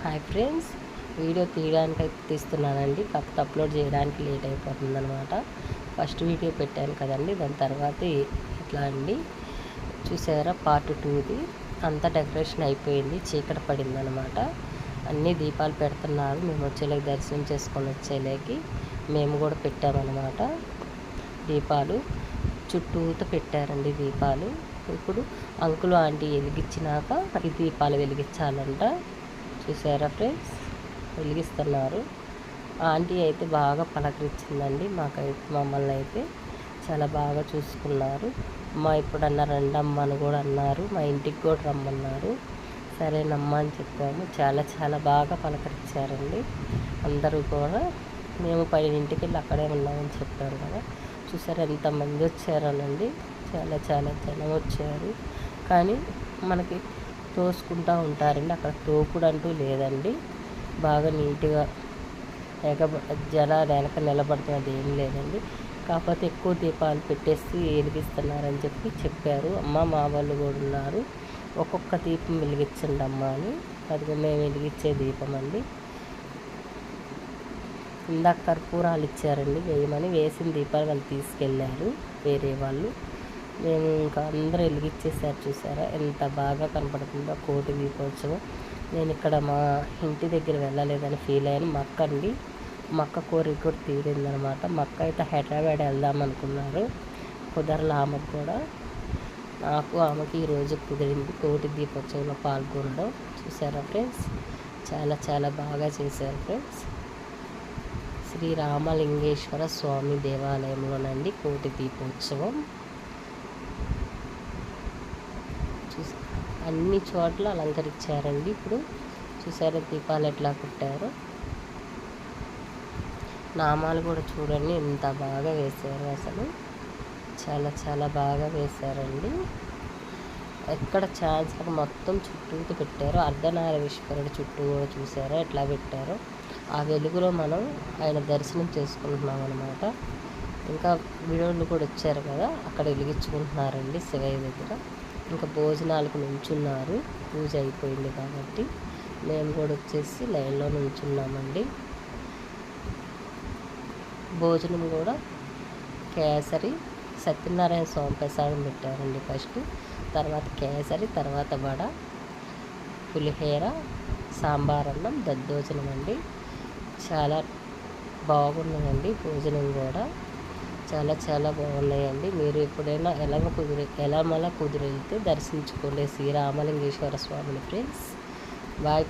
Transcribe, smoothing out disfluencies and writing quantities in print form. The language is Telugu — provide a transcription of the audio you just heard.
హాయ్ ఫ్రెండ్స్, వీడియో తీయడానికి అయితే తీస్తున్నానండి. కాకపోతే అప్లోడ్ చేయడానికి లేట్ అయిపోతుంది అనమాట. ఫస్ట్ వీడియో పెట్టాను కదండి, దాని తర్వాత ఇట్లా అండి. చూసారా, పార్ట్ 2ది అంతా డెకరేషన్ అయిపోయింది. చీకటి పడింది అనమాట. అన్నీ దీపాలు పెడుతున్నారు. మేము వచ్చేలాకి దర్శనం చేసుకొని వచ్చేలాకి మేము కూడా పెట్టామన్నమాట. దీపాలు చుట్టూతో పెట్టారండి దీపాలు. ఇప్పుడు అంకులు ఆంటీ వెలిగించినాక ఈ దీపాలు వెలిగించాలంట. చూసారా ఫ్రెండ్స్, వెలిగిస్తున్నారు. ఆంటీ అయితే బాగా పలకరించిందండి. మమ్మల్ని అయితే చాలా బాగా చూసుకున్నారు. ఇప్పుడన్నా రండమ్మ అని కూడా అన్నారు. మా ఇంటికి కూడా రమ్మన్నారు. సరేనమ్మా అని చెప్పాము. చాలా చాలా బాగా పలకరించారండి అందరూ కూడా. మేము 10ంటికి వెళ్ళి అక్కడే ఉన్నామని చెప్పారు కదా. చూసారు ఎంతమంది వచ్చారనండి. చాలా చాలా జనం వచ్చారు. కానీ మనకి తోసుకుంటూ ఉంటారండి. అక్కడ తోపుడు అంటూ లేదండి. బాగా నీట్గా జనాలు వెనక నిలబడుతున్నది ఏం లేదండి. కాకపోతే ఎక్కువ దీపాలు పెట్టేసి వెలిగిస్తున్నారని చెప్పారు. అమ్మ మా వాళ్ళు కూడా ఉన్నారు. ఒక్కొక్క దీపం వెలిగించండి అమ్మ అని. అది మేము వెలిగించే దీపం అండి. ఇందాక కర్పూరాలు ఇచ్చారండి వేయమని. వేసిన దీపాలు వాళ్ళు తీసుకెళ్ళారు వేరే వాళ్ళు. మేము ఇంకా అందరూ వెలిగించేసారు. చూసారా ఎంత బాగా కనపడుతుందో కోటి దీపోత్సవం. నేను ఇక్కడ మా ఇంటి దగ్గర వెళ్ళలేదని ఫీల్ అయ్యాను. మా అక్క కోరిక కూడా తీరిందనమాట. మా అక్క అయితే హైదరాబాద్ వెళ్దాం అనుకున్నారు. కుదరల ఆమెకు కూడా. నాకు ఆమెకి ఈరోజు కుదిరింది కోటి దీపోత్సవంలో పాల్గొనడం. చూసారా ఫ్రెండ్స్, చాలా చాలా బాగా చేశారు ఫ్రెండ్స్. శ్రీ రామలింగేశ్వర స్వామి దేవాలయంలోనండి కోటి దీపోత్సవం. అన్ని చోట్ల అలంకరించారండి. ఇప్పుడు చూసారా దీపాలు ఎట్లా పెట్టారో. నామాలు కూడా చూడండి ఎంత బాగా వేశారు. అసలు చాలా చాలా బాగా వేశారండి. ఎక్కడ ఛాన్స్ మొత్తం చుట్టూతో పెట్టారు. అర్ధనారీశ్వరుడు చుట్టూ కూడా చూసారా ఎట్లా పెట్టారో. ఆ వెలుగులో మనం ఆయన దర్శనం చేసుకుంటున్నాం అనమాట. ఇంకా వీడియోలు కూడా వచ్చారు కదా, అక్కడ వెలిగించుకుంటున్నారండి శివయ్య దగ్గర. ఇంకా భోజనాలకు నుంచున్నారు. పూజ అయిపోయింది కాబట్టి మేము కూడా వచ్చేసి లైన్లో నుంచున్నామండి. భోజనం కూడా కేసరి సత్యనారాయణ స్వామి ప్రసాదం పెట్టారండి ఫస్ట్. తర్వాత కేసరి, తర్వాత వడ, పులిహోర, సాంబార్ అన్నం, దద్దోజనం అండి. చాలా బాగున్నాయండి భోజనం కూడా. చాలా చాలా బాగున్నాయండి. మీరు ఎప్పుడైనా ఎలా కుదిరితే దర్శించుకోండి శ్రీ రామలింగేశ్వర స్వామిని ఫ్రెండ్స్. Bye friends.